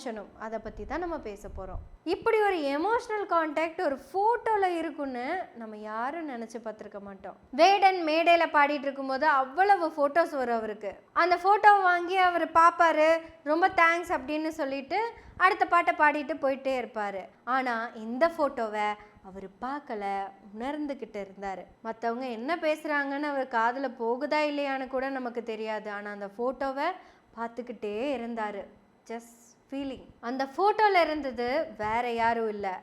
எமோஷனும், அதை பற்றி தான் நம்ம பேச போகிறோம். இப்படி ஒரு எமோஷ்னல் கான்டாக்ட் ஒரு ஃபோட்டோவில் இருக்குன்னு நம்ம யாரும் நினச்சி பார்த்துருக்க மாட்டோம். வேடன் மேடையில் பாடிட்டு இருக்கும்போது அவ்வளவு ஃபோட்டோஸ் வரும் அவருக்கு. அந்த ஃபோட்டோவை வாங்கி அவர் பார்ப்பாரு, ரொம்ப தேங்க்ஸ் அப்படின்னு சொல்லிட்டு அடுத்த பாட்டை பாடிட்டு போயிட்டே இருப்பார். ஆனால் இந்த ஃபோட்டோவை அவர் பார்க்கல, உணர்ந்துக்கிட்டு இருந்தார். மற்றவங்க என்ன பேசுகிறாங்கன்னு அவர் காதில் போகுதா இல்லையான்னு கூட நமக்கு தெரியாது. ஆனால் அந்த ஃபோட்டோவை பார்த்துக்கிட்டே இருந்தார். Just feeling. அந்த ஃபோட்டோவில் இருந்தது வேற யாரும் இல்லை,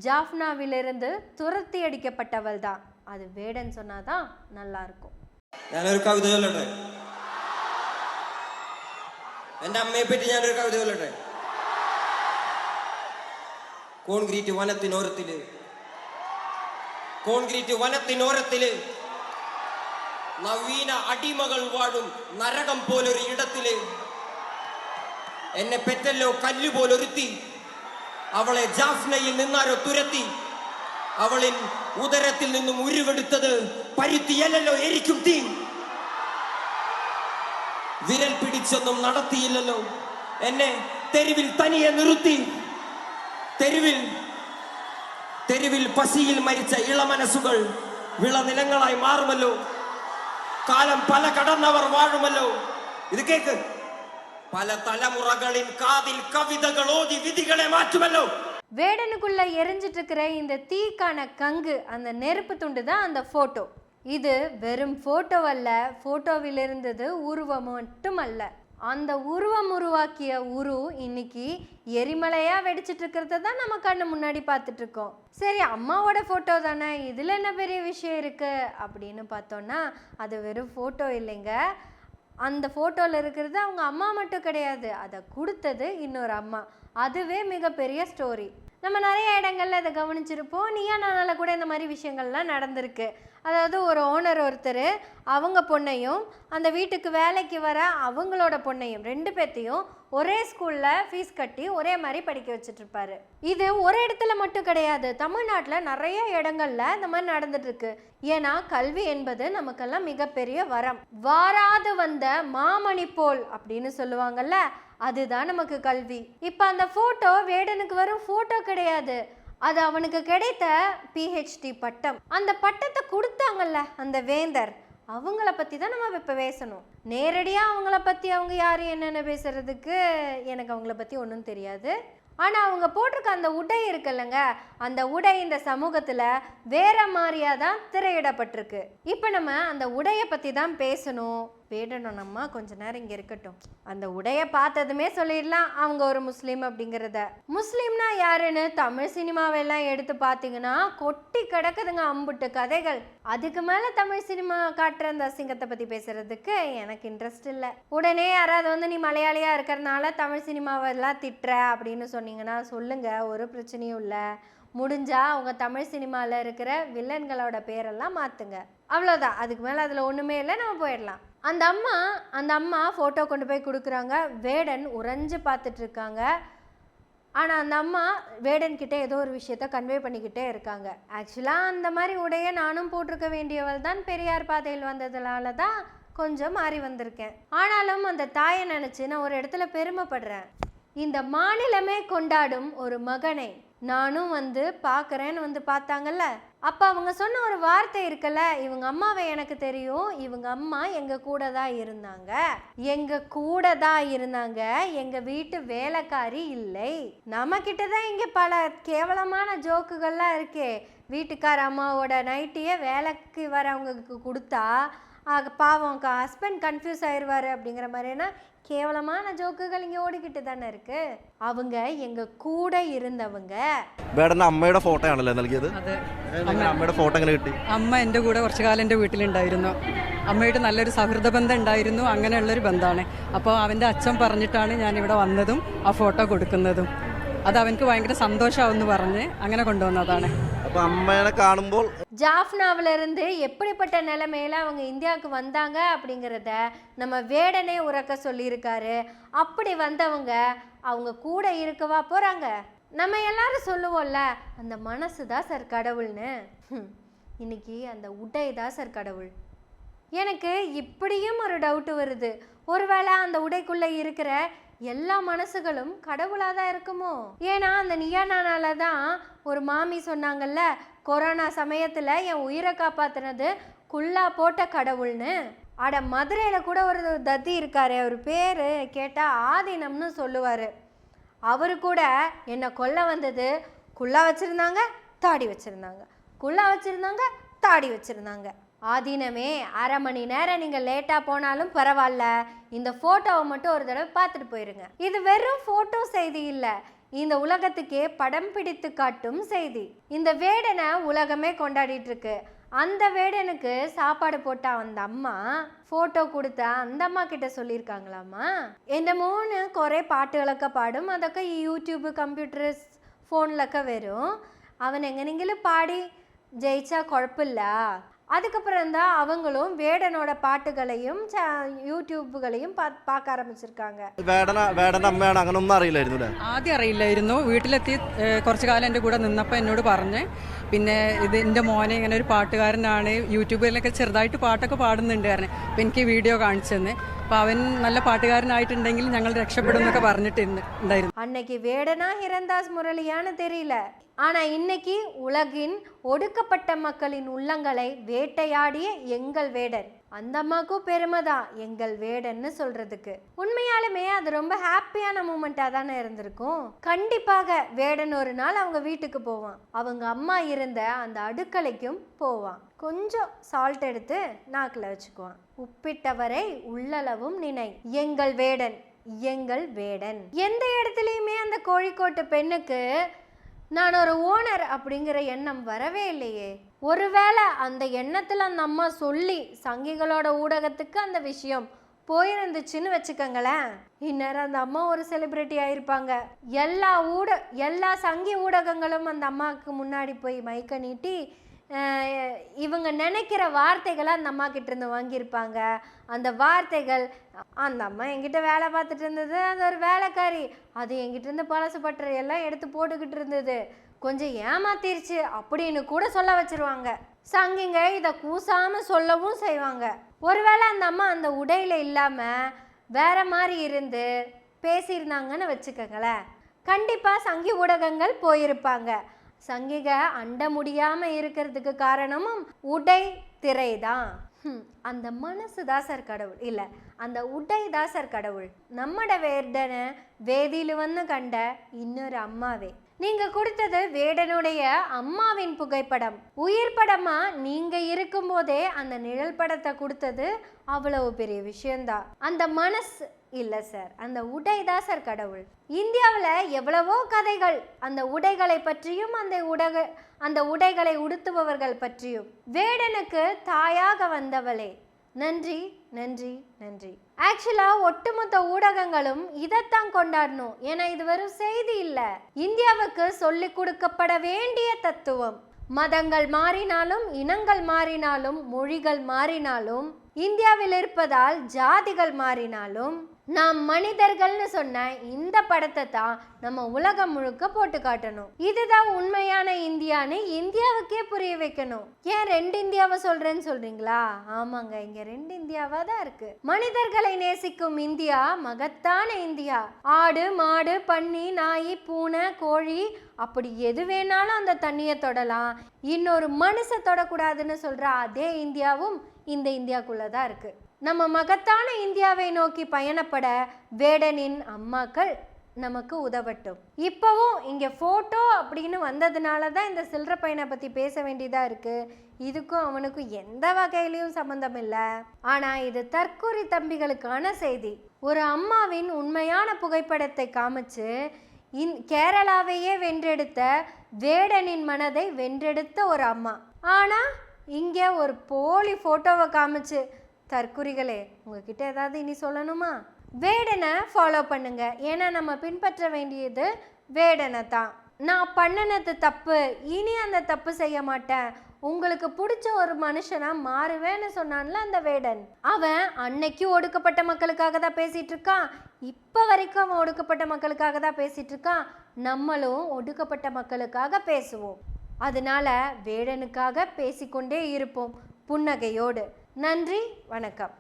ஜாஃப்னாவிலிருந்து துரத்தி அடிக்கப்பட்டவள் தான். அது வேடன் சொன்னாதான் நல்லா இருக்கும். ഞാനൊരു കവിത ചൊല്ലട്ടെ. എൻ്റെ അമ്മയെ പറ്റി ഞാനൊരു കവിത ചൊല്ലട്ടെ. കോൺക്രീറ്റ് വനത്തിനോരത്തില് നവീന അടിമകൾ വാഴും നരകം പോലൊരു ഇടത്തില് എന്നെ പെറ്റല്ലോ കല്ലുപോലൊരുത്തി, അവളെ ജാഫ്നയിൽ നിന്നാരോ തുരത്തി, അവളിൻ ഉദരത്തിൽ നിന്നും ഉരുവെടുത്തത് പരുത്തിയല്ലോ എരിക്കും തീ. വിരൽ പിടിച്ചൊന്നും നടത്തിയില്ലല്ലോ, എന്നെ തെരുവിൽ തനിയെ നിർത്തി. തെരുവിൽ പസിയിൽ മരിച്ച ഇളമനസ്സുകൾ വിളനിലങ്ങളായി മാറുമല്ലോ, കാലം പല കടന്നവർ വാഴുമല്ലോ. ഇത് കേക്ക്, பல தலைமுறைகளின் காதில் கவிதைகள் ஓதி விதிகளை மாற்றுமല്ലോ. வேடனுக்குள்ள எரிஞ்சிட்டு இருக்கிற இந்த தீக்கான கங்கு, அந்த நெருப்பு துண்டு தான் அந்த போட்டோ. இது வெறும் போட்டோ அல்ல, போட்டோவில் இருந்தது உருவம் மட்டும் அல்ல. அந்த உருவம் உருவாக்கிய இன்னைக்கு எரிமலையா வெடிச்சிட்டு இருக்கிறத தான் நம்ம கண்ணு முன்னாடி பார்த்துட்டு இருக்கோம். சரி, அம்மாவோட போட்டோ தானே, இதுல என்ன பெரிய விஷயம் இருக்கு அப்படின்னு பார்த்தோம்னா அது வெறும் போட்டோ இல்லைங்க. அந்த ஃபோட்டோவில் இருக்கிறது அவங்க அம்மா மட்டும் கிடையாது, அதை கொடுத்தது இன்னொரு அம்மா. அதுவே மிகப்பெரிய ஸ்டோரி. நம்ம நிறைய இடங்கள்ல இதை கவனிச்சிருப்போம். நீயா நானால கூட இந்த மாதிரி விஷயங்கள்லாம் நடந்திருக்கு. அதாவது ஒரு ஓனர் ஒருத்தர் அவங்க பொண்ணையும் அந்த வீட்டுக்கு வேலைக்கு வர அவங்களோட பொண்ணையும், ரெண்டு பேர்த்தையும் ஒரே ஸ்கூலில் ஃபீஸ் கட்டி ஒரே மாதிரி படிக்க வச்சுட்ருப்பாரு. இது ஒரு இடத்துல மட்டும் கிடையாது, தமிழ்நாட்டில் நிறைய இடங்கள்ல இந்த மாதிரி நடந்துட்டு இருக்கு. ஏன்னா கல்வி என்பது நமக்கெல்லாம் மிகப்பெரிய வரம். வாராது வந்த மாமணி போல் அப்படின்னு சொல்லுவாங்கல்ல, அதுதான் நமக்கு கல்வி. இப்போ அந்த ஃபோட்டோ வேடனுக்கு வரும் ஃபோட்டோ கிடையாது, அது அவனுக்கு கிடைத்த பிஹெச்டி பட்டம். அந்த பட்டத்தை கொடுத்தாங்கல்ல அந்த வேந்தர், அவங்கள பற்றி தான் நம்ம இப்போ பேசணும். நேரடியாக அவங்கள பற்றி அவங்க யார் என்னென்ன பேசுகிறதுக்கு எனக்கு அவங்கள பற்றி ஒன்றும் தெரியாது. ஆனால் அவங்க போட்டிருக்க அந்த உடை இருக்குல்லங்க, அந்த உடை இந்த சமூகத்தில் வேற மாதிரியாக தான் திரையிடப்பட்டிருக்கு. இப்போ நம்ம அந்த உடையை பற்றி தான் பேசணும். வேடணும் நம்ம கொஞ்ச நேரம் இங்கே இருக்கட்டும். அந்த உடையை பார்த்ததுமே சொல்லிடலாம் அவங்க ஒரு முஸ்லீம் அப்படிங்கிறத. முஸ்லீம்னா யாருன்னு தமிழ் சினிமாவெல்லாம் எடுத்து பார்த்தீங்கன்னா கொட்டி கிடக்குதுங்க அம்புட்டு கதைகள். அதுக்கு மேலே தமிழ் சினிமா காட்டுற அந்த அசிங்கத்தை பற்றி பேசுறதுக்கு எனக்கு இன்ட்ரெஸ்ட் இல்லை. உடனே யாராவது வந்து நீ மலையாளியாக இருக்கிறனால தமிழ் சினிமாவெல்லாம் திட்டுற அப்படின்னு சொன்னீங்கன்னா சொல்லுங்க, ஒரு பிரச்சனையும் இல்லை. முடிஞ்சா அவங்க தமிழ் சினிமாவில் இருக்கிற வில்லன்களோட பேரெல்லாம் மாற்றுங்க, அவ்வளோதான். அதுக்கு மேலே அதில் ஒன்றுமே இல்லை, நம்ம போயிடலாம். அந்த அம்மா ஃபோட்டோ கொண்டு போய் கொடுக்குறாங்க. வேடன் உறைஞ்சு பார்த்துட்டு இருக்காங்க. ஆனால் அந்த அம்மா வேடன்கிட்ட ஏதோ ஒரு விஷயத்த கன்வே பண்ணிக்கிட்டே இருக்காங்க. ஆக்சுவலாக அந்த மாதிரி உடைய நானும் போட்டிருக்க வேண்டியவள் தான். பெரியார் பாதையில் வந்ததுனால தான் கொஞ்சம் மாறி வந்திருக்கேன். ஆனாலும் அந்த தாயை நினச்சி நான் ஒரு இடத்துல பெருமைப்படுறேன். இந்த மாநிலமே கொண்டாடும் ஒரு மகனை நானும் வந்து பார்க்குறேன்னு வந்து பார்த்தாங்கல்ல, அப்போ அவங்க சொன்ன ஒரு வார்த்தை இருக்குல்ல, இவங்க அம்மாவை எனக்கு தெரியும், இவங்க அம்மா எங்கள் கூட தான் இருந்தாங்க, எங்கள் வீட்டு வேலைக்காரி இல்லை. நம்மக்கிட்ட தான் இங்கே பல கேவலமான ஜோக்குகள்லாம் இருக்கே. வீட்டுக்கார அம்மாவோட நைட்டியை வேலைக்கு வரவங்களுக்கு கொடுத்தா பாவம் ஹஸ்பண்ட் கன்ஃபியூஸ் ஆயிடுவார் அப்படிங்கிற மாதிரினா கேவலமான ஜோக்குகள் இங்கே ஓடிக்கிட்டு தானே இருக்கு. அவங்க எங்க கூட இருந்தவங்க. അമ്മയുടെ ഫോട്ടോ ആണല്ലേ നൽകിയത്? അമ്മയുടെ ഫോട്ടോ എങ്ങനെ കിട്ടി? അമ്മ എൻ്റെ കൂടെ കുറച്ചു കാലം എൻ്റെ വീട്ടിലുണ്ടായിരുന്നു. അമ്മയായിട്ട് നല്ലൊരു സൗഹൃദ ബന്ധം ഉണ്ടായിരുന്നു. അങ്ങനെയുള്ളൊരു ബന്ധമാണ്. അപ്പോൾ അവൻ്റെ അച്ഛൻ പറഞ്ഞിട്ടാണ് ഞാനിവിടെ വന്നതും ആ ഫോട്ടോ കൊടുക്കുന്നതും. அது அவனுக்கு பயங்கர சந்தோஷம்னு പറഞ്ഞ് അങ്ങനെ கொண்டுவന്നതാണ്. அப்ப அம்மையை காணும்போது ஜாஃப்னாவில இருந்து எப்படிப்பட்ட நிலைமையில அவங்க இந்தியாவுக்கு வந்தாங்க அப்படிங்கிறத நம்ம வேடனே உறக்க சொல்லியிருக்காரு. அப்படி வந்தவங்க அவங்க கூட இருக்கவா போறாங்க? நம்ம எல்லாரும் சொல்லுவோம்ல, அந்த மனசு தான் சார் கடவுள்னு. இன்னைக்கு அந்த உடை தான் சார் கடவுள். எனக்கு இப்படியும் ஒரு டவுட்டு வருது. ஒருவேளை அந்த உடைக்குள்ளே இருக்கிற எல்லா மனசுகளும் கடவுளாக தான் இருக்குமோ? ஏன்னா அந்த நீயா நானால தான் ஒரு மாமி சொன்னாங்கல்ல, கொரோனா சமயத்தில் என் உயிரை காப்பாற்றினது குல்லா போட்ட கடவுள்னு. அட மதுரையில் கூட ஒரு தத்தி இருக்காரு, அவர் பேர் கேட்டால் ஆதீனம்னு சொல்லுவார். அவர் கூட என்னை கொல்ல வந்தது குல்லா வச்சுருந்தாங்க, தாடி வச்சுருந்தாங்க, குல்லா வச்சுருந்தாங்க, தாடி வச்சுருந்தாங்க. ஆதீனமே, அரை மணி நேரம் நீங்கள் லேட்டாக போனாலும் பரவாயில்ல, இந்த ஃபோட்டோவை மட்டும் ஒரு தடவை பார்த்துட்டு போயிருங்க. இது வெறும் ஃபோட்டோ செய்தி இல்லை, இந்த உலகத்துக்கே படம் பிடித்து காட்டும் செய்தி. இந்த வேடனை உலகமே கொண்டாடிட்டு இருக்கு. அந்த வேடனுக்கு சாப்பாடு போட்ட அந்த அம்மா ஃபோட்டோ கொடுத்த அந்த அம்மா கிட்ட சொல்லியிருக்காங்களாம்மா, என்னமோன்னு குறை பாட்டுகளൊക്കെ പാടും, അതൊക്കെ ഈ യൂട്യൂബ് കമ്പ്യൂട്ടർ ഫോണിലൊക്കെ വരും, അവൻ എങ്ങനെയെങ്കിലും പാടി ജയിച്ചാൽ കുഴപ്പമില്ല. அதுக்கப்புறம் தான் அவங்களும் வேடனோட பாட்டுகளையும் യൂട്യൂബുകളെയും பார்க்க ആരംഭിച്ചിരിക്കാங்க. വേടന്റെ അമ്മയാണ്, അങ്ങനൊന്നും അറിയില്ലായിരുന്നു. ആദ്യം അറിയില്ലായിരുന്നു. വീട്ടിലെത്തി കുറച്ചു കാലം എൻ്റെ കൂടെ നിന്നപ്പോൾ എന്നോട് പറഞ്ഞ്, പിന്നെ ഇത് എൻ്റെ മോനെ ഇങ്ങനെ ഒരു പാട്ടുകാരനാണ്, യൂട്യൂബിലൊക്കെ ചെറുതായിട്ട് പാട്ടൊക്കെ പാടുന്നുണ്ട് കാരണം. അപ്പം എനിക്ക് വീഡിയോ കാണിച്ചു തന്നെ. അപ്പോൾ അവൻ നല്ല പാട്ടുകാരനായിട്ടുണ്ടെങ്കിൽ ഞങ്ങൾ രക്ഷപ്പെടും എന്നൊക്കെ പറഞ്ഞിട്ടുണ്ടായിരുന്നു. அன்னைக்கு வேடனா ஹிரந்தாஸ் முரளியான்னு தெரியல, ஆனா இன்னைக்கு உலகின் ஒடுக்கப்பட்ட மக்களின் உள்ளங்களை வேட்டையாடிய எங்கள் வேடன். அந்த அம்மாக்கும் பெருமைதான் எங்கள் வேடன்னு சொல்றதுக்கு. உண்மையாலுமே அது ரொம்ப ஹாப்பியான மூமெண்ட்டாக தானே இருந்திருக்கும். கண்டிப்பாக வேடன் ஒரு நாள் அவங்க வீட்டுக்கு போவான், அவங்க அம்மா இருந்த அந்த அடுக்கலைக்கும் போவான், கொஞ்சம் சால்ட் எடுத்து நாக்கில் வச்சுக்குவான், உப்பிட்டவரை உள்ளளவும் நினை, எங்கள் வேடன் எங்கள் வேடன். எந்த இடத்துலையுமே அந்த கோழிக்கோட்டு பெண்ணுக்கு நான் ஒரு ஓனர் அப்படிங்கிற எண்ணம் வரவே இல்லையே. ஒருவேளை அந்த எண்ணத்தில் அந்த அம்மா சொல்லி சங்கிகளோட ஊடகத்துக்கு அந்த விஷயம் போயிருந்துச்சுன்னு வச்சுக்கோங்களேன், இந்நேரம் அந்த அம்மா ஒரு செலிபிரிட்டி ஆயிருப்பாங்க. எல்லா சங்கி ஊடகங்களும் அந்த அம்மாவுக்கு முன்னாடி போய் மைக்க நீட்டி இவங்க நினைக்கிற வார்த்தைகளை அந்த அம்மா கிட்ட இருந்து வாங்கியிருப்பாங்க. அந்த வார்த்தைகள், அந்த அம்மா என்கிட்ட வேலை பார்த்துட்டு இருந்தது, அது ஒரு வேலைக்காரி, அது என்கிட்ட இருந்து பழசு பற்ற எல்லாம் எடுத்து போட்டுக்கிட்டு இருந்தது, கொஞ்சம் ஏமாத்திருச்சு அப்படின்னு கூட சொல்ல வச்சிருவாங்க. சங்கிங்க இதை கூசாம சொல்லவும் செய்வாங்க. ஒருவேளை அந்த அம்மா அந்த உடையில இல்லாம வேற மாதிரி இருந்து பேசியிருந்தாங்கன்னு வச்சுக்கங்களேன், கண்டிப்பா சங்கி ஊடகங்கள் போயிருப்பாங்க. சங்கிக அண்ட முடியாம இருக்கிறதுக்கு காரணமும் உடை திரை தான். அந்த மனசு தான் சார் கடவுள், இல்லை அந்த உடை தான் சார் கடவுள். நம்மட வேடனை வேதியில் வந்து கண்ட இன்னொரு அம்மாவே. நீங்க கொடுத்தது வேடனுடைய அம்மாவின் புகைப்படம், உயிர் படமா நீங்க இருக்கும் போதே அந்த நிழல் படத்தை கொடுத்தது அவ்வளவு பெரிய விஷயம்தான். அந்த மனசு இல்லை சார், அந்த உடை தான் சார் கடவுள். இந்தியாவில் எவ்வளவோ கதைகள் அந்த உடைகளை பற்றியும் அந்த உடைகளை உடுத்துபவர்கள் பற்றியும். வேடனுக்கு தாயாக வந்தவளே, நன்றி நன்றி நன்றி. ஆக்சுவலாக ஒட்டுமொத்த ஊடகங்களும் இதைத்தான் கொண்டாடணும். ஏன்னா இது வெறும் செய்தி இல்லை, இந்தியாவுக்கு சொல்லிக் கொடுக்கப்பட வேண்டிய தத்துவம். மதங்கள் மாறினாலும், இனங்கள் மாறினாலும், மொழிகள் மாறினாலும், இந்தியாவில் இருப்பதால் ஜாதிகள் மாறினாலும், நாம் மனிதர்கள்னு சொன்ன இந்த படத்தை தான் நம்ம உலகம் முழுக்க போட்டு காட்டணும். இதுதான் உண்மையான இந்தியான்னு இந்தியாவுக்கே புரிய வைக்கணும். ஏன் ரெண்டு இந்தியாவை சொல்றேன்னு சொல்றீங்களா? ஆமாங்க, இங்க ரெண்டு இந்தியாவா தான் இருக்கு. மனிதர்களை நேசிக்கும் இந்தியா மகத்தான இந்தியா. ஆடு மாடு பன்னி நாய் பூனை கோழி அப்படி எது வேணாலும் அந்த தண்ணியை தொடலாம், இன்னொரு மனுஷ தொடக்கூடாதுன்னு சொல்ற அதே இந்தியாவும் இந்த இந்தியாக்குள்ளதான் இருக்கு. நம்ம மகத்தான இந்தியாவை நோக்கி பயணப்பட வேடனின் அம்மாக்கள் நமக்கு உதவட்டும். இப்போவும் இங்கே ஃபோட்டோ அப்படின்னு வந்ததுனால தான் இந்த சில்லற பையனை பற்றி பேச வேண்டியதாக இருக்குது. இதுக்கும் அவனுக்கும் எந்த வகையிலையும் சம்மந்தம் இல்லை. ஆனால் இது தற்கொலை தம்பிகளுக்கான செய்தி. ஒரு அம்மாவின் உண்மையான புகைப்படத்தை காமிச்சு கேரளாவையே வென்றெடுத்த வேடனின் மனதை வென்றெடுத்த ஒரு அம்மா. ஆனால் இங்கே ஒரு போலி ஃபோட்டோவை காமிச்சு, தற்குறிகளே உங்ககிட்ட ஏதாவது இனி சொல்லணுமா? வேடனை ஃபாலோ பண்ணுங்க. ஏன்னா நம்ம பின்பற்ற வேண்டியது வேடனை தான். நான் பண்ணினது தப்பு, இனி அந்த தப்பு செய்ய மாட்டேன், உங்களுக்கு பிடிச்ச ஒரு மனுஷனா மாறுவேன்னு சொன்னான்ல அந்த வேடன். அவன் அன்னைக்கு ஒடுக்கப்பட்ட மக்களுக்காக தான் பேசிட்டு இருக்கான், இப்போ வரைக்கும் அவன் ஒடுக்கப்பட்ட மக்களுக்காக தான் பேசிட்டு இருக்கான். நம்மளும் ஒடுக்கப்பட்ட மக்களுக்காக பேசுவோம். அதனால வேடனுக்காக பேசிக்கொண்டே இருப்போம் புன்னகையோடு. நன்றி, வணக்கம்.